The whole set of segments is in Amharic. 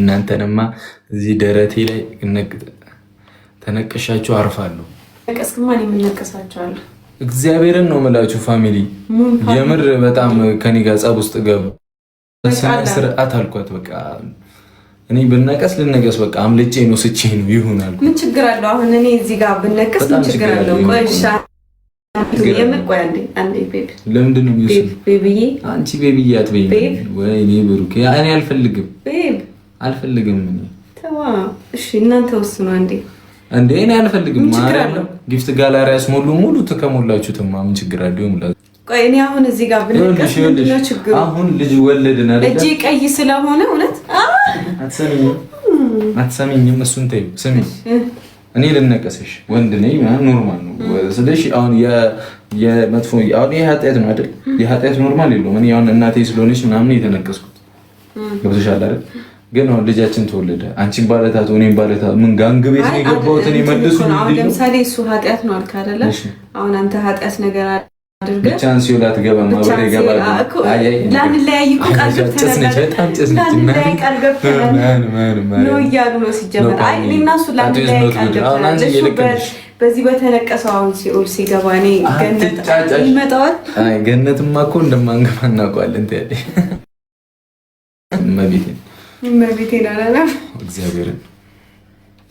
እናንተንማ እዚህ ደረቴ ላይ ተነቀሻችሁ አርፋለሁ። ነቀስክማ እኔ ምን ነቀሳችኋለሁ? እግዚአብሔርን ነው የምላችሁ ፋሚሊ የምር በጣም ከኔ ጋር ጸብ ውስጥ ገቡ። ስርዓት አልኳት በቃ እኔ ብነቀስ ልነቀስ በቃ አምልጬ ነው ስቼ ነው ይሆናል። ምን ችግር አለው አሁን እኔ እዚህ ጋር ብነቀስ ምን ችግር አለው? ቆይሻ የምቆይ አንዴ ቤቢ ለምንድን ነው የሚወስድ ቤቢዬ? አንቺ ቤቢዬ አትበይኝ ወይኔ ብሩክ እኔ አልፈልግም ቤብ አልፈልግም እኔ ተዋ እሺ እናንተ ወስኑ አንዴ እንዴ እኔ አልፈልግም ማለት ጊፍት ጋላሪያስ ሙሉ ተከሞላችሁትማ ምን ችግር አለው? ሙላ ቆይ እኔ አሁን እዚህ ጋር ብነቀስ ምንድን ነው ችግሩ? አሁን ልጅ ወለድን አይደል? እጄ ቀይ ስለሆነ እውነት አትሰሚኝም? እሱን ተይው ስሚ እኔ ልነቀስሽ ወንድ ነኝ ኖርማል ነው ስለዚህ አሁን የመጥፎ አሁን የኃጢአት ነው አይደል? የኃጢአት ኖርማል የለውም። እኔ አሁን እናቴ ስለሆነች ምናምን የተነቀስኩት ገብቶሻል አይደል? ግን አሁን ልጃችን ተወለደ አንቺን ባለታቱ እኔን ባለታቱ ምን ጋንግ ቤት ነው የገባሁት? እኔ መልሱ ነው አሁን ለምሳሌ እሱ ኃጢአት ነው አልካ አይደለ? አሁን አንተ ኃጢአት ነገር አድርገህ ብቻን ሲውላት ገባማ ወሬ ገባል ላንለያይ እኮ ቃል ገብተናል። በጣም ጭስነች ላንለያይ ቃል ገብተናል ነው እያሉ ነው ሲጀመር። አይ እኔና እሱ ላንለያይ ቃል ገብተናል። በዚህ በተነቀሰው አሁን ሲኦል ሲገባ እኔ ገነት ይመጣዋል። አይ ገነትማ እኮ እንደማንገባ እናውቀዋለን። ታዲያ መቤቴን አላለም እግዚአብሔርን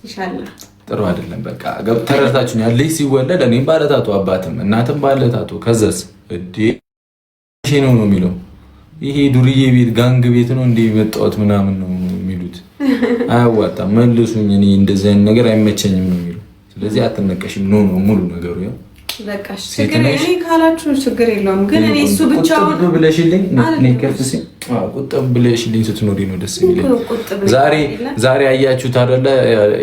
ኢንሻአላህ ጥሩ አይደለም። በቃ ተረድታችሁኛል። ልጅ ሲወለድ እኔም ባለታቱ አባትም እናትም ባለታቱ ከዛስ እዴ ነው የሚለው ይሄ ዱርዬ ቤት ጋንግ ቤት ነው እንደ የመጣሁት ምናምን ነው የሚሉት። አያዋጣም መልሱኝ። እኔ እንደዚህ አይነት ነገር አይመቸኝም ነው የሚለው። ስለዚህ አትነቀሽም ነው ሙሉ ነገሩ ያው በቃሽ ችግር እኔ ካላችሁ ችግር የለውም። ግን እኔ እሱ ብቻውን ቁጥብ ብለሽልኝ እኔ ከፍሲ ቁጥብ ብለሽልኝ ስትኖሪ ነው ደስ የሚለኝ። ዛሬ አያችሁት አይደለ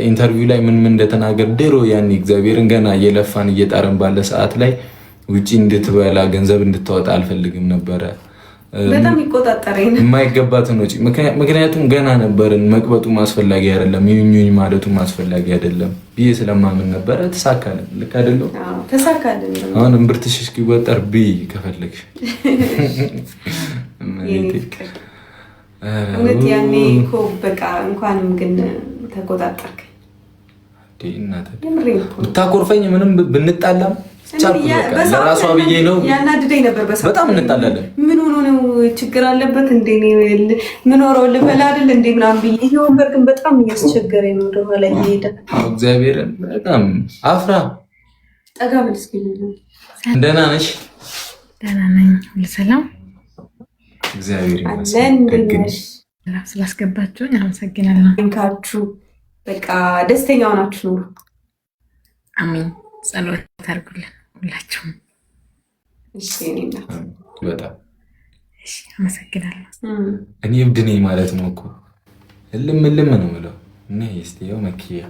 ኢንተርቪው ላይ ምን እንደተናገር ድሮ ያኔ እግዚአብሔርን ገና እየለፋን እየጣረን ባለ ሰዓት ላይ ውጪ እንድትበላ ገንዘብ እንድታወጣ አልፈልግም ነበረ። በጣም ይቆጣጣረኝ ነው የማይገባትን ወጪ ምክንያቱም ገና ነበርን። መቅበጡ ማስፈላጊ አይደለም ይሁንኝ ማለቱ ማስፈላጊ አይደለም ብዬ ስለማምን ነበረ። ተሳካልን። ልክ አይደለም? አዎ ተሳካልን። አሁን እምብርትሽ እስኪወጠር ብይ ከፈለግሽ እውነት ያኔ እኮ በቃ እንኳንም ግን ተቆጣጠርክ። ብታኮርፈኝ ምንም ብንጣላም ለራሷ ብዬ ነው ያናድደኝ ነበር። በጣም እንጣላለን። ምን ሆኖ ነው ችግር አለበት እንዴ? ምን ሆኖ ልበላ አይደል እንዴ ምናምን ብዬ ይሄ ወንበር ግን በጣም እያስቸገረኝ ነው። ወደ ኋላ እየሄደ እግዚአብሔርን በጣም አፍራ ጠጋ ብል እስኪ ደህና ነሽ? ደህና ነኝ። ሁሉ ሰላም እግዚአብሔር ይመስገን። ስላስገባችሁኝ አመሰግናለሁ። እንካችሁ በቃ ደስተኛ ሆናችሁ ኑሩ። አሜን። ጸሎት አድርጉልን ሁላችሁም። እሺ እኔና በጣም እሺ አመሰግናለሁ። እኔ እብድ ነኝ ማለት ነው እኮ እልም ነው የምለው እና እስቲው መኪያ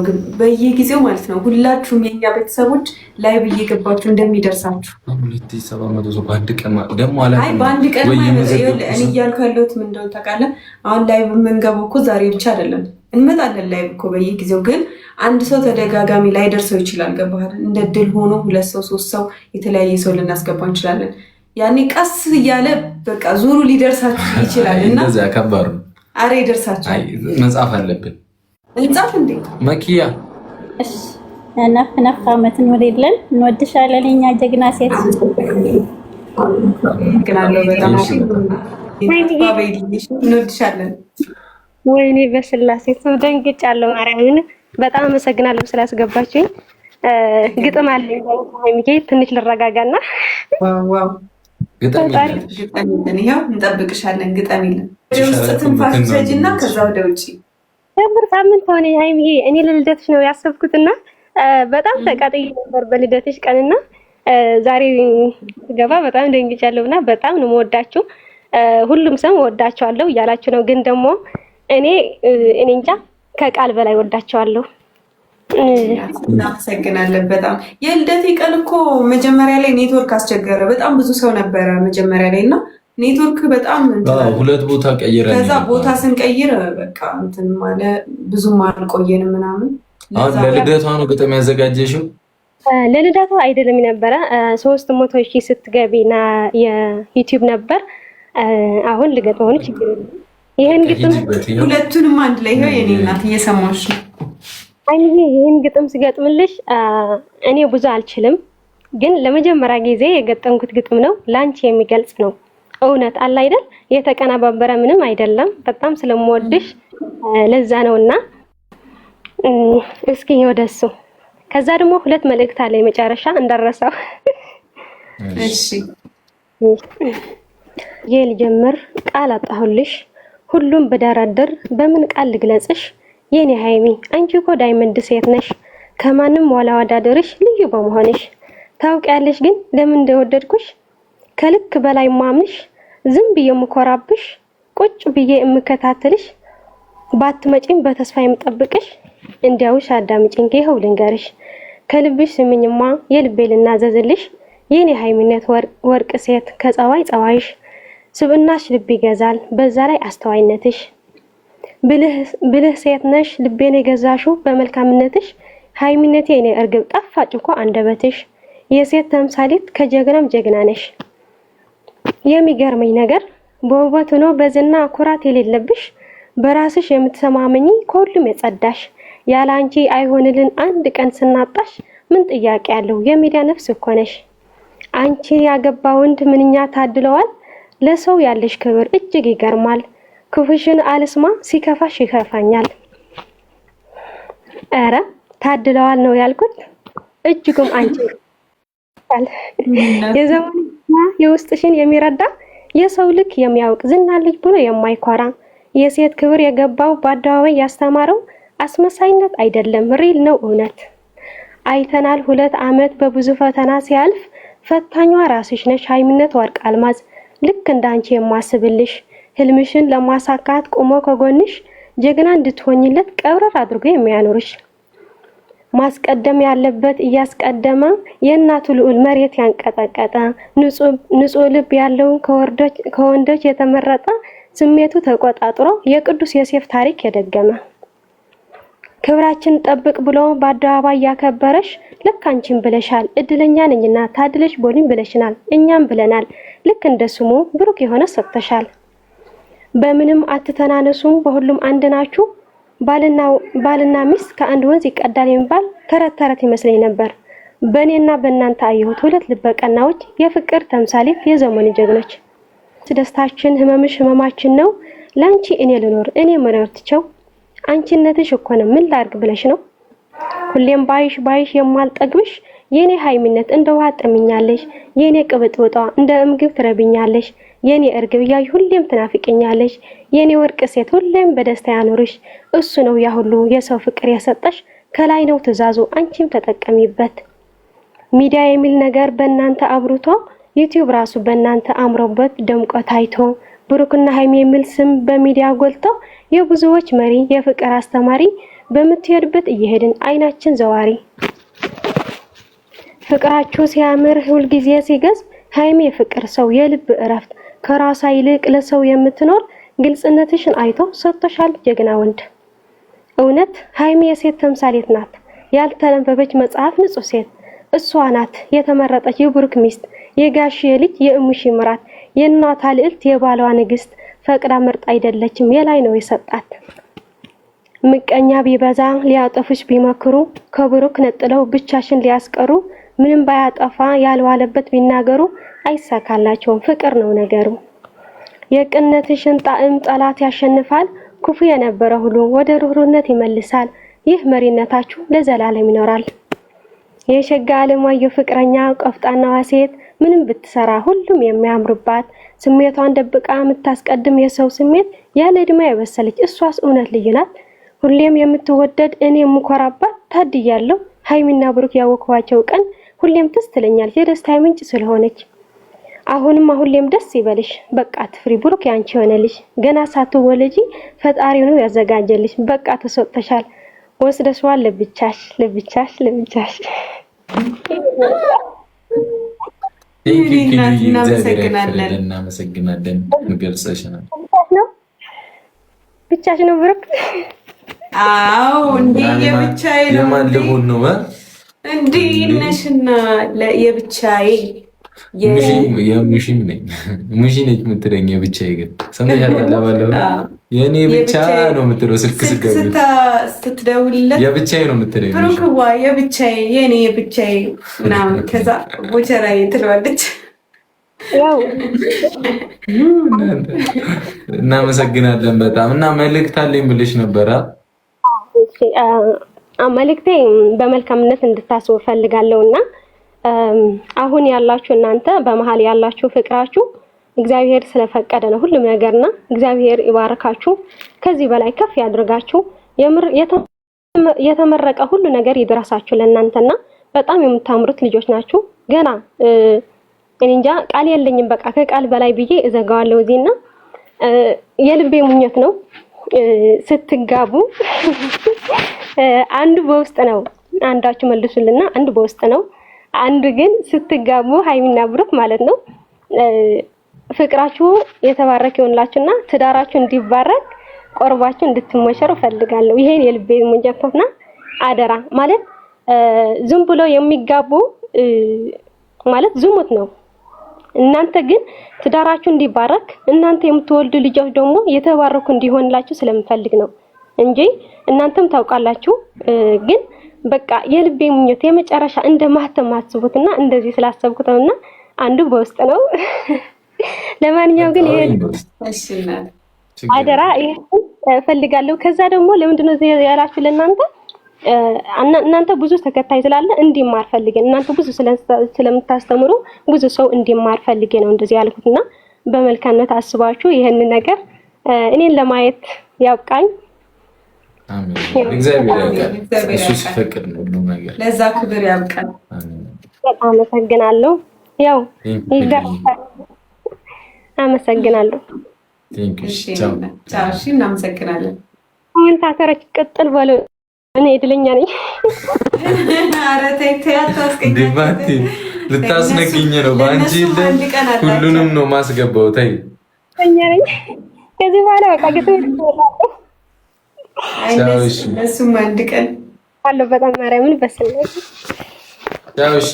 ግን በየጊዜው ማለት ነው ሁላችሁም የኛ ቤተሰቦች ላይ እየገባችሁ እንደሚደርሳችሁ 2700 ሰው በአንድ ቀን ደግሞ አላ አይ በአንድ ቀን ማለት እኔ እያልኩ ያለሁት ምን እንደሆነ ታውቃለህ? አሁን ላይ የምንገባው እኮ ዛሬ ብቻ አይደለም እንመጣለን ላይ እኮ በየጊዜው ግን አንድ ሰው ተደጋጋሚ ላይ ደርሰው ይችላል። ገባህ? እንደ ድል ሆኖ 2 ሰው 3 ሰው የተለያየ ሰው ልናስገባ እንችላለን። ያኔ ቀስ እያለ በቃ ዙሩ ሊደርሳችሁ ይችላል። እና እንደዛ ከባድ ነው። አሬ ይደርሳችሁ። አይ መጻፍ አለብን። እንጻፍ እንዴ መኪያ እሺ ነፍ አመትን ወደለን እንወድሻለን የኛ ጀግና ሴት ግናለው በጣም እንወድሻለን። ወይኔ በስላሴ ደንግጫለሁ። ማርያምን በጣም አመሰግናለሁ ስላስገባችሁኝ። ግጥም አለኝ ሃይሚዬ ትንሽ ልረጋጋና ዋው ግጠሚልን ይኸው እንጠብቅሻለን። ግጠሚልን ወደ ውስጥ ትንፋሽ ሰጂና ከዛ ወደ ውጪ ደብር ሳምንት ሆነ ሃይሚዬ። እኔ ለልደትሽ ነው ያሰብኩትና በጣም ተቃጥዬ ነበር በልደትሽ ቀንና ዛሬ ገባ በጣም ደንግጫለሁና በጣም ነው የምወዳችሁ። ሁሉም ሰው ወዳችኋለሁ እያላችሁ ነው፣ ግን ደግሞ እኔ እንጃ ከቃል በላይ ወዳችኋለሁ። እናመሰግናለን በጣም። የልደቴ ቀን እኮ መጀመሪያ ላይ ኔትወርክ አስቸገረ። በጣም ብዙ ሰው ነበረ መጀመሪያ ላይ እና ኔትወርክ በጣም ሁለት ቦታ ቀይረን ከዛ ቦታ ስንቀይር በቃ እንትን ማለት ብዙም አልቆየንም ምናምን። አሁን ለልደቷ ነው ግጥም ያዘጋጀሽው? ለልደቷ አይደለም ነበረ 300,000 ስትገቢና የዩቲዩብ ነበር። አሁን ልገጥም ሆነ ችግር የለም ይሄን ግጥም ሁለቱንም አንድ ላይ ይሄው የኔ እናት እየሰማሽ ነው። አይኔ ይሄን ግጥም ስገጥምልሽ እኔ ብዙ አልችልም፣ ግን ለመጀመሪያ ጊዜ የገጠምኩት ግጥም ነው። ላንቺ የሚገልጽ ነው። እውነት አለ አይደል? የተቀናባበረ ምንም አይደለም። በጣም ስለምወድሽ ለዛ ነውና እስኪ ወደሱ። ከዛ ደግሞ ሁለት መልእክት አለ መጨረሻ እንዳረሳው። እሺ የልጀምር ቃል አጣሁልሽ ሁሉም በደረደር በምን ቃል ልግለጽሽ? የኔ ሃይሚ አንቺ እኮ ዳይመንድ ሴት ነሽ፣ ከማንም ወላወዳደርሽ ልዩ በመሆንሽ። ታውቂያለሽ ግን ለምን እንደወደድኩሽ? ከልክ በላይ ማምንሽ፣ ዝም ብዬ የምኮራብሽ፣ ቁጭ ብዬ የምከታተልሽ፣ ባትመጪም በተስፋ የምጠብቅሽ። እንዲያውሽ አዳምጪኝ ይኸው ልንገርሽ፣ ከልብሽ ስምኝማ የልቤ ልናዘዝልሽ። የኔ ሃይሚነት ወርቅ ሴት ከጸዋይ ጸዋይሽ፣ ስብናሽ ልብ ይገዛል በዛ ላይ አስተዋይነትሽ። ብልህ ሴት ነሽ ልቤን የገዛሹ በመልካምነትሽ። ሃይሚነቴ የኔ እርግብ ጣፋጭ እኮ አንደበትሽ። የሴት ተምሳሌት ከጀግናም ጀግና ነሽ። የሚገርመኝ ነገር በውበት ሆኖ በዝና ኩራት የሌለብሽ፣ በራስሽ የምትሰማመኝ ከሁሉም የጸዳሽ። ያለ አንቺ አይሆንልን አንድ ቀን ስናጣሽ፣ ምን ጥያቄ ያለው የሚዲያ ነፍስ እኮ ነሽ። አንቺ ያገባ ወንድ ምንኛ ታድለዋል፣ ለሰው ያለሽ ክብር እጅግ ይገርማል። ክፉሽን አልስማ ሲከፋሽ ይከፋኛል። አረ ታድለዋል ነው ያልኩት፣ እጅጉም አንቺ የዘመንና የውስጥሽን የሚረዳ የሰው ልክ የሚያውቅ ዝና ልጅ ብሎ የማይኮራ የሴት ክብር የገባው በአደባባይ ያስተማረው አስመሳይነት አይደለም ሪል ነው እውነት። አይተናል 2 ዓመት በብዙ ፈተና ሲያልፍ፣ ፈታኟ ራስሽ ነሽ ሃይሚነት ወርቅ አልማዝ። ልክ እንዳንቺ የማስብልሽ ህልምሽን ለማሳካት ቆሞ ከጎንሽ፣ ጀግና እንድትሆኝለት ቀብረር አድርጎ የሚያኖርሽ። ማስቀደም ያለበት እያስቀደመ የእናቱ ልዑል መሬት ያንቀጠቀጠ፣ ንጹህ ልብ ያለው ከወንዶች የተመረጠ፣ ስሜቱ ተቆጣጥሮ የቅዱስ ዮሴፍ ታሪክ የደገመ። ክብራችን ጠብቅ ብሎ በአደባባይ ያከበረሽ፣ ልክ አንቺም ብለሻል እድለኛ ነኝና ታድለሽ ቦሊም ብለሽናል፣ እኛም ብለናል ልክ እንደስሙ ብሩክ የሆነ ሰጥተሻል። በምንም አትተናነሱም በሁሉም አንድ ናችሁ፣ ባልና ሚስት ከአንድ ወንዝ ይቀዳል የሚባል ተረት ተረት ይመስለኝ ነበር። በእኔና በእናንተ አየሁት 2 ልበቀናዎች፣ የፍቅር ተምሳሌት የዘመኑ ጀግኖች። ደስታችን ህመምሽ ህመማችን ነው፣ ላንቺ እኔ ልኖር እኔ መኖር ትቸው፣ አንቺነትሽ እኮ ነው ምን ላርግ ብለሽ ነው። ሁሌም ባይሽ የማልጠግብሽ፣ የኔ ሃይሚነት እንደ ውሃ ጥምኛለሽ፣ የኔ ቅብጥብጧ እንደ ምግብ ትረብኛለሽ፣ የኔ እርግብ ያይ ሁሌም ትናፍቀኛለሽ፣ የኔ ወርቅ ሴት ሁሌም በደስታ ያኖርሽ። እሱ ነው ያ ሁሉ የሰው ፍቅር የሰጠሽ፣ ከላይ ነው ትእዛዙ አንቺም ተጠቀሚበት። ሚዲያ የሚል ነገር በእናንተ አብሩቶ፣ ዩቲዩብ ራሱ በእናንተ አምሮበት ደምቆ ታይቶ፣ ብሩክና ሃይሚ የሚል ስም በሚዲያ ጎልቶ፣ የብዙዎች መሪ የፍቅር አስተማሪ፣ በምትሄድበት እየሄድን አይናችን ዘዋሪ። ፍቅራችሁ ሲያምር ሁል ጊዜ ሲገዝ፣ ሃይሚ የፍቅር ሰው የልብ እረፍት፣ ከራሷ ይልቅ ለሰው የምትኖር፣ ግልጽነትሽን አይቶ ሰጥቶሻል ጀግና ወንድ። እውነት ሃይሚ የሴት ተምሳሌት ናት፣ ያልተነበበች መጽሐፍ ንጹህ ሴት። እሷ ናት የተመረጠች የብሩክ ሚስት፣ የጋሽዬ ልጅ የእሙሽ ምራት፣ የእናቷ ልዕልት የባሏ ንግስት። ፈቅዳ ምርጥ አይደለችም የላይ ነው የሰጣት። ምቀኛ ቢበዛ ሊያጠፉሽ ቢመክሩ፣ ከብሩክ ነጥለው ብቻሽን ሊያስቀሩ፣ ምንም ባያጠፋ ያልዋለበት ቢናገሩ፣ አይሳካላቸውም ፍቅር ነው ነገሩ። የቅንነትሽን ጣዕም ጠላት ያሸንፋል፣ ክፉ የነበረ ሁሉ ወደ ሩህሩህነት ይመልሳል። ይህ መሪነታችሁ ለዘላለም ይኖራል። የሸጋ አለማየሁ ፍቅረኛ ቆፍጣናዋ ሴት፣ ምንም ብትሰራ ሁሉም የሚያምርባት፣ ስሜቷን ደብቃ የምታስቀድም የሰው ስሜት፣ ያለ እድሜ የበሰለች እሷስ እውነት ልዩ ናት። ሁሌም የምትወደድ እኔ የምኮራባት፣ ታድያለሁ ሃይሚና ብሩክ ያወኳቸው ቀን ሁሌም ትዝ ትለኛለች የደስታ ምንጭ ስለሆነች። ሁሌም ደስ ይበልሽ በቃ ትፍሪ፣ ብሩክ ያንቺ ሆነልሽ። ገና ሳትወለጂ ፈጣሪው ነው ያዘጋጀልሽ፣ በቃ ተሰጥተሻል ወስደሽዋል ለብቻሽ ለብቻሽ ለብቻሽ። እናመሰግናለን። ገልጸሽናል። ብቻሽ ነው ብሩክ? አዎ እንዴ የብቻዬ ነው። የማን ልሁን ነው እንዴ? ነሽና የብቻዬ የሙሺም ነኝ ሙሺ ነኝ የምትለኝ የብቻዬ ግን ሰምተሻታል ባለው የኔ ብቻ ነው የምትለው ስልክ ስትደውልለት የብቻዬ ነው የምትለኝ ብሩክዋ የብቻዬ የኔ የብቻዬ ምናምን ከዛ ቦቸራዬ ትለዋለች። እናመሰግናለን በጣም እና መልእክት አለኝ ብለሽ ነበረ። መልእክቴ በመልካምነት እንድታስቡ ፈልጋለሁና አሁን ያላችሁ እናንተ በመሀል ያላችሁ ፍቅራችሁ እግዚአብሔር ስለፈቀደ ነው ሁሉም ነገርና እግዚአብሔር ይባርካችሁ፣ ከዚህ በላይ ከፍ ያድርጋችሁ። የተመረቀ ሁሉ ነገር ይድረሳችሁ ለእናንተና በጣም የምታምሩት ልጆች ናችሁ። ገና እኔ እንጃ ቃል የለኝም፣ በቃ ከቃል በላይ ብዬ እዘጋዋለሁ። እዚህና የልቤ ምኞት ነው ስትጋቡ አንዱ በውስጥ ነው፣ አንዳችሁ መልሱልና አንዱ በውስጥ ነው፣ አንዱ ግን ስትጋቡ ሀይሚና ብሩክ ማለት ነው ፍቅራችሁ የተባረከ ይሆንላችሁና ትዳራችሁ እንዲባረክ ቆርባችሁ እንድትሞሸሩ ፈልጋለሁ። ይሄን የልቤ ምኞት ነውና አደራ ማለት ዝም ብሎ የሚጋቡ ማለት ዝሙት ነው። እናንተ ግን ትዳራችሁ እንዲባረክ እናንተ የምትወልዱ ልጆች ደግሞ የተባረኩ እንዲሆንላችሁ ስለምፈልግ ነው እንጂ እናንተም ታውቃላችሁ። ግን በቃ የልቤ ምኞት የመጨረሻ እንደማህተም አስቡትና እንደዚህ ስላሰብኩት ነውና አንዱ በውስጥ ነው። ለማንኛውም ግን ይሄ አደራ እፈልጋለሁ። ከዛ ደግሞ ለምንድነው ያላችሁ ለእናንተ እናንተ ብዙ ተከታይ ስላለ እንዲማር ፈልጌ እናንተ ብዙ ስለምታስተምሩ ብዙ ሰው እንዲማር ፈልጌ ነው እንደዚህ ያልኩትና በመልካምነት አስባችሁ ይሄን ነገር እኔን ለማየት ያብቃኝ። አሜን። እግዚአብሔር ያውቃል። እሱ ሲፈቅድ ነው ሁሉ ነገር። ለዛ ክብር ያብቃል። በጣም አመሰግናለሁ። ያው አመሰግናለሁ። ቻው። እሺ እናመሰግናለን። ኮሜንታተሮች ቅጥል በሉ። እኔ እድለኛ ነኝ። ኧረ ተይ ተይ አታስቀኝ። ዲባቲ ልታስነግኝ ነው ባንቺ ሁሉንም ነው ማስገባው። ተይ እኛ ነኝ ከዚህ በኋላ በቃ ግጥም ይወጣል። እሱም አንድ ቀን አለው በጣም ማርያምን በስለ ቻው። እሺ